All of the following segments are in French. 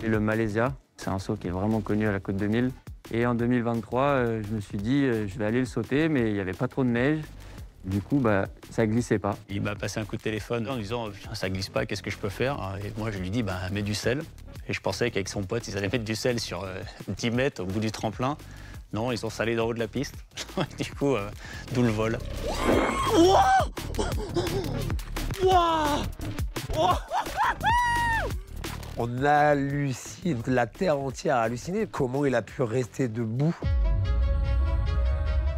Et le Malaysia, c'est un saut qui est vraiment connu à la Côte 2000. Et en 2023, je me suis dit, je vais aller le sauter, mais il n'y avait pas trop de neige. Du coup, ça glissait pas. Il m'a passé un coup de téléphone en disant « ça glisse pas, qu'est-ce que je peux faire ?» Et moi, je lui dis « mets du sel ». Et je pensais qu'avec son pote, ils allaient mettre du sel sur 10 mètres au bout du tremplin. Non, ils ont salé d'en haut de la piste. Du coup, d'où le vol. On hallucine, la terre entière a halluciné. Comment il a pu rester debout?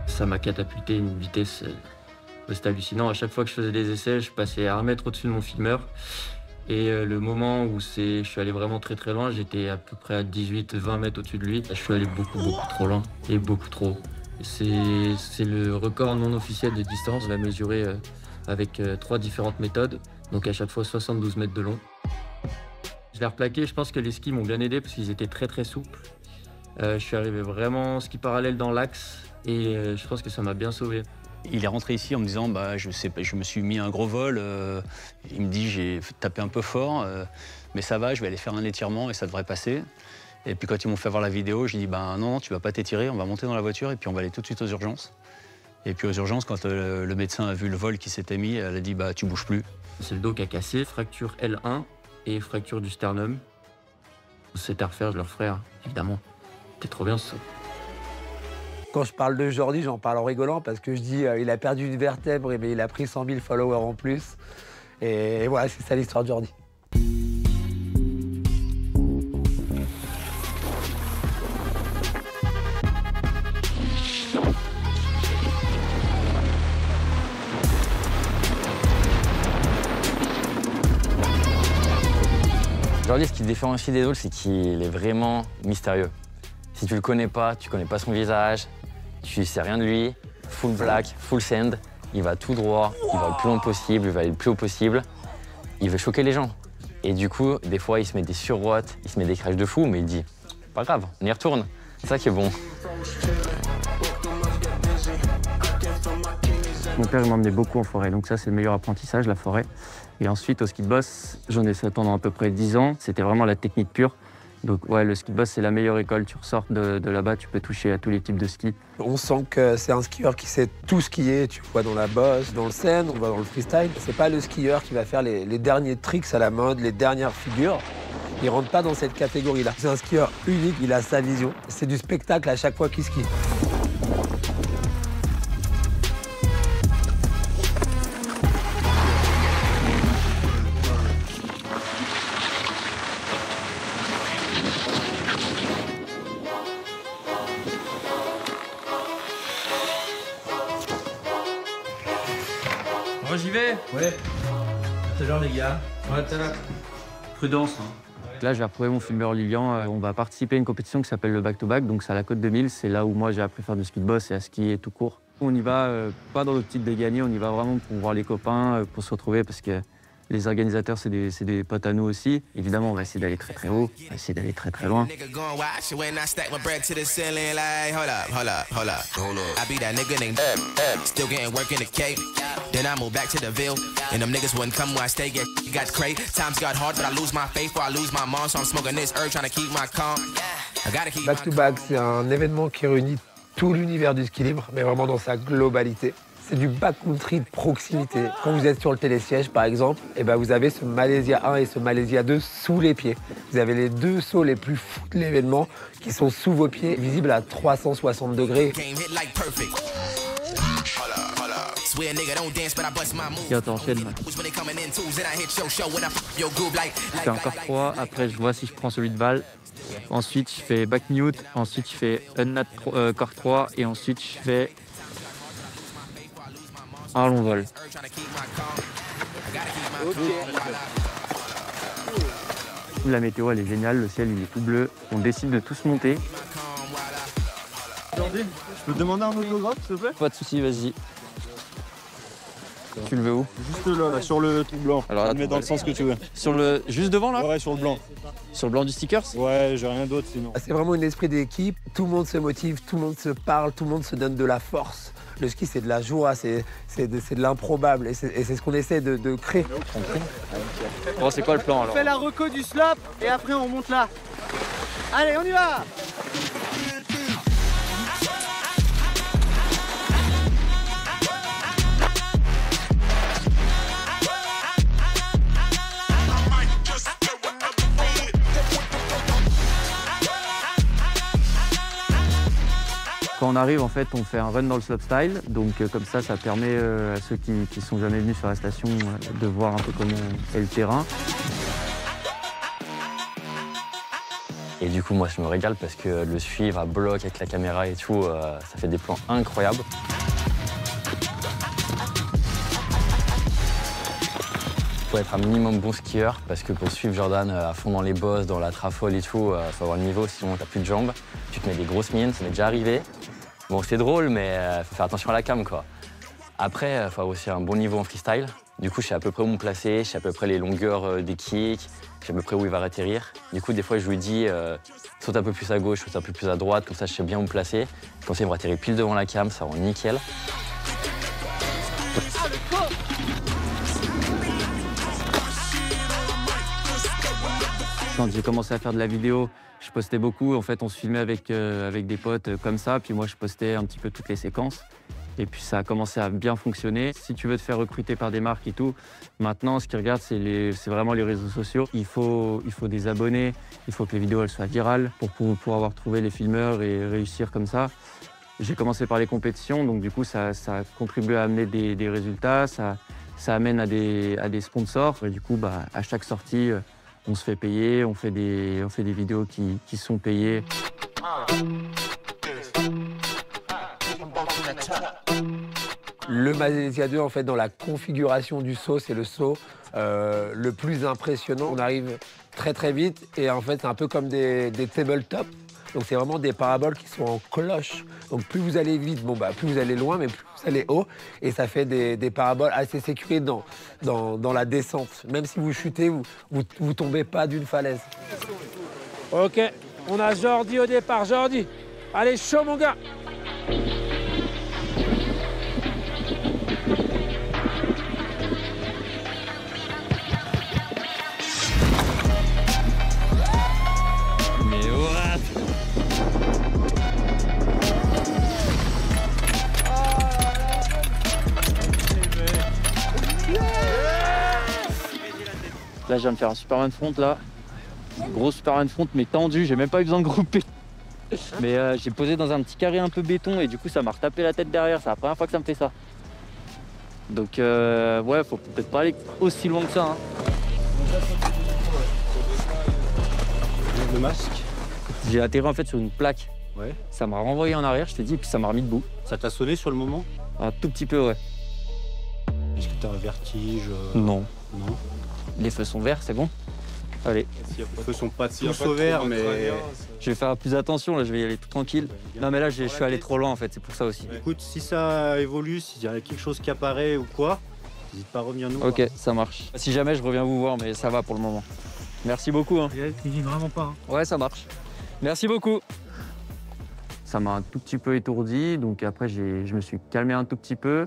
Ça m'a catapulté une vitesse. C'était hallucinant. À chaque fois que je faisais des essais, je passais à 1 mètre au-dessus de mon filmeur. Et le moment où je suis allé vraiment très très loin, j'étais à peu près à 18-20 mètres au-dessus de lui. Je suis allé beaucoup trop loin et beaucoup trop haut. C'est le record non officiel de distance. On l'a mesuré avec 3 différentes méthodes, donc à chaque fois 72 mètres de long. Je l'ai replaqué, je pense que les skis m'ont bien aidé parce qu'ils étaient très souples. Je suis arrivé vraiment ski parallèle dans l'axe et je pense que ça m'a bien sauvé. Il est rentré ici en me disant je me suis mis un gros vol. Il me dit j'ai tapé un peu fort, mais ça va, je vais aller faire un étirement et ça devrait passer. Et puis quand ils m'ont fait voir la vidéo, j'ai dit non, tu vas pas t'étirer, on va monter dans la voiture et puis on va aller tout de suite aux urgences. Et puis aux urgences, quand le médecin a vu le vol qui s'était mis, elle a dit tu bouges plus. C'est le dos qui a cassé, fracture L1 et fracture du sternum. C'était à refaire, je le referai, évidemment. C'était trop bien ce saut. Quand je parle de Jordi, j'en parle en rigolant parce que je dis il a perdu une vertèbre, mais il a pris 100 000 followers en plus. Et voilà, c'est ça l'histoire de Jordi. Jordi, ce qui le différencie des autres, c'est qu'il est vraiment mystérieux. Si tu le connais pas, tu connais pas son visage, tu sais rien de lui, full black, full sand, il va tout droit, il va le plus long possible, il va aller le plus haut possible, il veut choquer les gens. Et du coup, des fois, il se met des surroites, il se met des crashs de fou, mais il dit « pas grave, on y retourne ». C'est ça qui est bon. Mon père m'emmenait beaucoup en forêt, donc ça c'est le meilleur apprentissage, la forêt. Et ensuite au ski de boss, j'en ai fait pendant à peu près 10 ans, c'était vraiment la technique pure. Donc ouais, le ski de boss c'est la meilleure école, tu ressors de là-bas, tu peux toucher à tous les types de ski. On sent que c'est un skieur qui sait tout skier, tu vois dans la bosse, dans le sand, on va dans le freestyle. C'est pas le skieur qui va faire les derniers tricks à la mode, les dernières figures. Il rentre pas dans cette catégorie-là. C'est un skieur unique, il a sa vision. C'est du spectacle à chaque fois qu'il skie. Moi j'y vais. Ouais. Tout à l'heure les gars. Ouais, tout à l'heure. Prudence. Là je vais retrouver mon filmeur Lilian. On va participer à une compétition qui s'appelle le back-to-back. Donc c'est à la Côte 2000. C'est là où moi j'ai appris à faire du ski de boss et à skier tout court. On y va pas dans l'optique de gagner. On y va vraiment pour voir les copains, pour se retrouver parce que les organisateurs, c'est des potes à nous aussi. Évidemment, on va essayer d'aller très haut, on va essayer d'aller très loin. Back to back, c'est un événement qui réunit tout l'univers du ski libre, mais vraiment dans sa globalité. C'est du backcountry de proximité. Quand vous êtes sur le télésiège, par exemple, vous avez ce Malaysia 1 et ce Malaysia 2 sous les pieds. Vous avez les deux sauts les plus fous de l'événement qui sont sous vos pieds, visibles à 360 degrés. Tiens, t'enchaînes. Je fais encore 3, après je vois si je prends celui de Val. Ensuite, je fais back mute, ensuite je fais unnat core 3 et ensuite je fais un long vol. La météo elle est géniale, le ciel il est tout bleu. On décide de tous monter. Jordi, je peux te demander un autographe s'il te plaît? Pas de soucis, vas-y. Tu le veux où? Juste là, sur le truc blanc. Alors, tu le mets dans le sens que tu veux. Sur le... Juste devant là? Ouais, sur le blanc. Sur le blanc du sticker? Ouais, j'ai rien d'autre sinon. C'est vraiment un esprit d'équipe, tout le monde se motive, tout le monde se parle, tout le monde se donne de la force. Le ski, c'est de la joie, c'est de l'improbable et c'est ce qu'on essaie de créer. Bon, c'est quoi le plan alors? On fait la reco du slop et après on monte là. Allez, on y va! Quand on arrive, en fait, on fait un run dans le slopestyle. Donc comme ça permet à ceux qui sont jamais venus sur la station de voir un peu comment est le terrain. Et du coup, moi, je me régale parce que le suivre à bloc avec la caméra et tout, ça fait des plans incroyables. Il faut être un minimum bon skieur parce que pour suivre Jordan à fond dans les bosses, dans la trafole et tout, il faut avoir le niveau, sinon t'as plus de jambes. Tu te mets des grosses mines, ça m'est déjà arrivé. Bon, c'est drôle, mais faut faire attention à la cam, quoi. Après, il faut avoir aussi un bon niveau en freestyle. Du coup, je sais à peu près où me placer, je sais à peu près les longueurs des kicks, je sais à peu près où il va atterrir. Du coup, des fois, je lui dis saute un peu plus à gauche, saute un peu plus à droite, comme ça, je sais bien où me placer. Comme ça, il va atterrir pile devant la cam, ça rend nickel. Quand j'ai commencé à faire de la vidéo, je postais beaucoup. En fait, on se filmait avec des potes comme ça. Puis moi, je postais un petit peu toutes les séquences. Et puis ça a commencé à bien fonctionner. Si tu veux te faire recruter par des marques et tout, maintenant, ce qu'ils regardent, c'est vraiment les réseaux sociaux. Il faut des abonnés, il faut que les vidéos elles soient virales pour avoir trouvé les filmeurs et réussir comme ça. J'ai commencé par les compétitions, donc du coup, ça a contribué à amener des résultats, ça amène à des sponsors. Et du coup, à chaque sortie, on se fait payer, on fait des vidéos qui sont payées. Le Malaysia 2, en fait, dans la configuration du saut, c'est le saut le plus impressionnant. On arrive très très vite et en fait, c'est un peu comme des tabletops. Donc c'est vraiment des paraboles qui sont en cloche. Donc plus vous allez vite, plus vous allez loin, mais plus vous allez haut. Et ça fait des paraboles assez sécurisées dans la descente. Même si vous chutez, vous tombez pas d'une falaise. Ok, on a Jordi au départ. Jordi, allez, chaud mon gars! Mais what? Là, je viens de faire un Superman front, là. Gros Superman front, mais tendu, j'ai même pas eu besoin de grouper. Mais j'ai posé dans un petit carré un peu béton et du coup, ça m'a retapé la tête derrière. C'est la première fois que ça me fait ça. Donc, ouais, faut peut-être pas aller aussi loin que ça. Hein. Le masque. J'ai atterri en fait sur une plaque. Ouais. Ça m'a renvoyé en arrière, je t'ai dit, et puis ça m'a remis debout. Ça t'a sonné sur le moment? Un tout petit peu, ouais. Est-ce que t'as un vertige? Non. Non. Les feux sont verts, c'est bon? Allez. Les feux sont pas tous au vert, mais... Je vais faire plus attention, là, je vais y aller tout tranquille. Non, mais là, je suis allé trop loin, en fait, c'est pour ça aussi. Écoute, si ça évolue, s'il y a quelque chose qui apparaît ou quoi, n'hésite pas à revenir nous voir. Ok, ça marche. Si jamais, je reviens vous voir, mais ça va pour le moment. Merci beaucoup. Hein. Tu dis vraiment pas. Hein. Ouais, ça marche. Merci beaucoup. Ça m'a un tout petit peu étourdi, donc après, je me suis calmé un tout petit peu.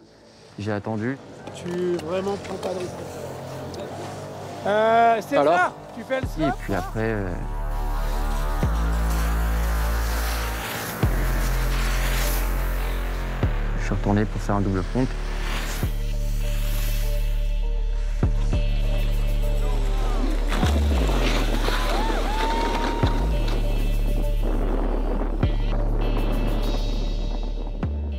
J'ai attendu. Tu vraiment prends pas de risque. C'est Alors ça. Tu fais le Et stop. puis après... Je suis retourné pour faire un double front.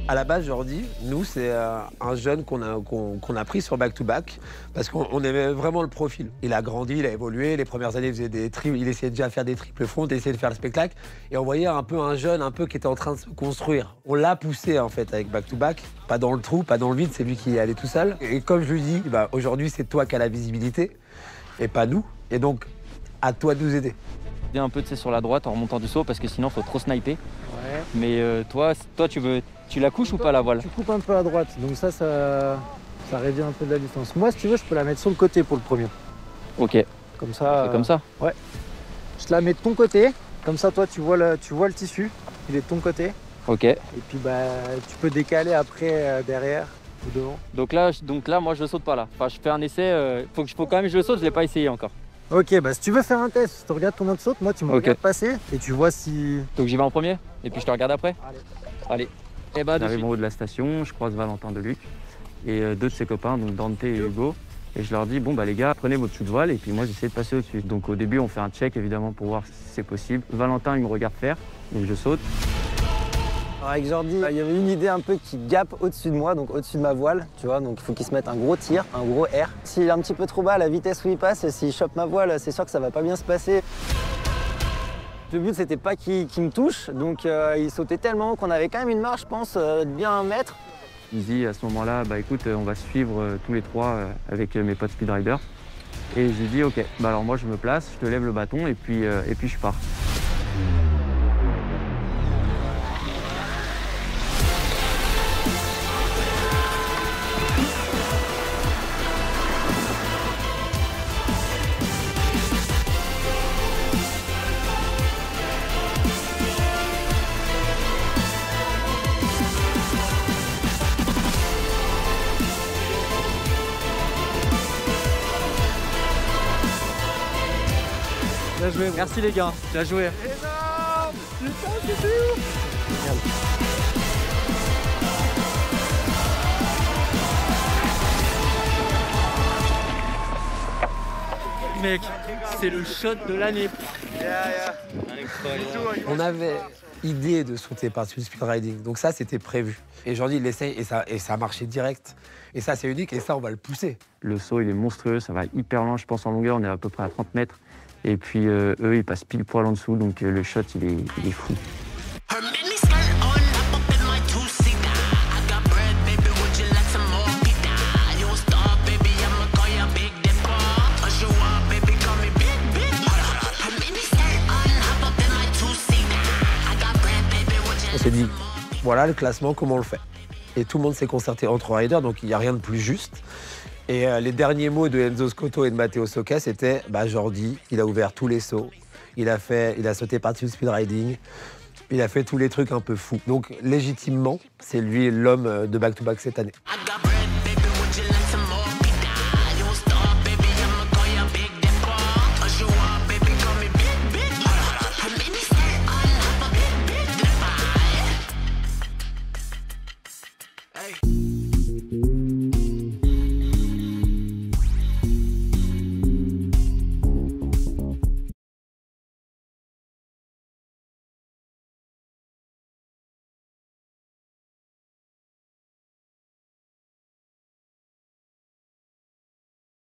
À la base, Jordi, nous, c'est un jeune qu'on a pris sur Back to Back parce qu'on aimait vraiment le profil. Il a grandi, il a évolué. Les premières années, il faisait il essayait déjà de faire des triples fronts, il essayait de faire le spectacle. Et on voyait un peu un jeune qui était en train de se construire. On l'a poussé en fait avec Back to Back, pas dans le trou, pas dans le vide, c'est lui qui est allé tout seul. Et comme je lui dis, aujourd'hui, c'est toi qui as la visibilité et pas nous. Et donc, à toi de nous aider. Un peu sur la droite en remontant du saut parce que sinon, faut trop sniper. Ouais. Mais toi, tu la couches ou pas la voile? Tu coupes un peu à droite, donc ça réduit un peu de la distance. Moi, si tu veux, je peux la mettre sur le côté pour le premier. Ok, Comme ça. c'est comme ça? Ouais. Je te la mets de ton côté, comme ça, toi, tu vois le tissu, il est de ton côté. Ok. Et puis, tu peux décaler après derrière ou devant. Donc là, moi, je saute pas là. Enfin, je fais un essai. Faut quand même que je saute, je l'ai pas essayé encore. Ok, bah si tu veux faire un test, je te regarde comment tu sautes, moi tu me regardes passer et tu vois si... Donc j'y vais en premier et puis je te regarde après. Allez. Et bah, J'arrive en haut de la station, je croise Valentin Deluc et deux de ses copains, donc Dante et Hugo. Et je leur dis, bon bah les gars, prenez votre sous de voile et puis moi j'essaie de passer au-dessus. Donc au début on fait un check évidemment pour voir si c'est possible. Valentin il me regarde faire, donc je saute. Alors avec Jordi, il y avait une idée un peu qui gappe au-dessus de moi, donc au-dessus de ma voile, tu vois, donc il faut qu'il se mette un gros tir, un gros R. S'il est un petit peu trop bas à la vitesse où il passe, s'il chope ma voile, c'est sûr que ça va pas bien se passer. Le but c'était pas qu'il me touche, donc il sautait tellement haut qu'on avait quand même une marge, je pense, de bien 1 mètre. Il me dit à ce moment-là, bah écoute, on va suivre tous les trois avec mes potes speedriders. Et j'ai dit, ok, bah alors moi je me place, je te lève le bâton et puis je pars. Bien joué, Merci les gars, bien joué. énorme. Putain, c'est dur. Mec, c'est le shot de l'année. On avait idée de sauter par-dessus le speedriding, donc ça c'était prévu. Et Jordi il l'essaye et ça a marché direct. Et ça c'est unique et ça on va le pousser. Le saut il est monstrueux, ça va hyper loin, je pense en longueur, on est à peu près à 30 mètres. Et puis eux ils passent pile poil en dessous, donc le shot il est fou. On s'est dit, voilà le classement, comment on le fait? Et tout le monde s'est concerté entre riders, donc il n'y a rien de plus juste. Et les derniers mots de Enzo Scotto et de Matteo Socca, c'était bah, Jordi, il a ouvert tous les sauts, il a sauté par-dessus le speedriding, il a fait tous les trucs un peu fous. Donc légitimement, c'est lui l'homme de back-to-back cette année.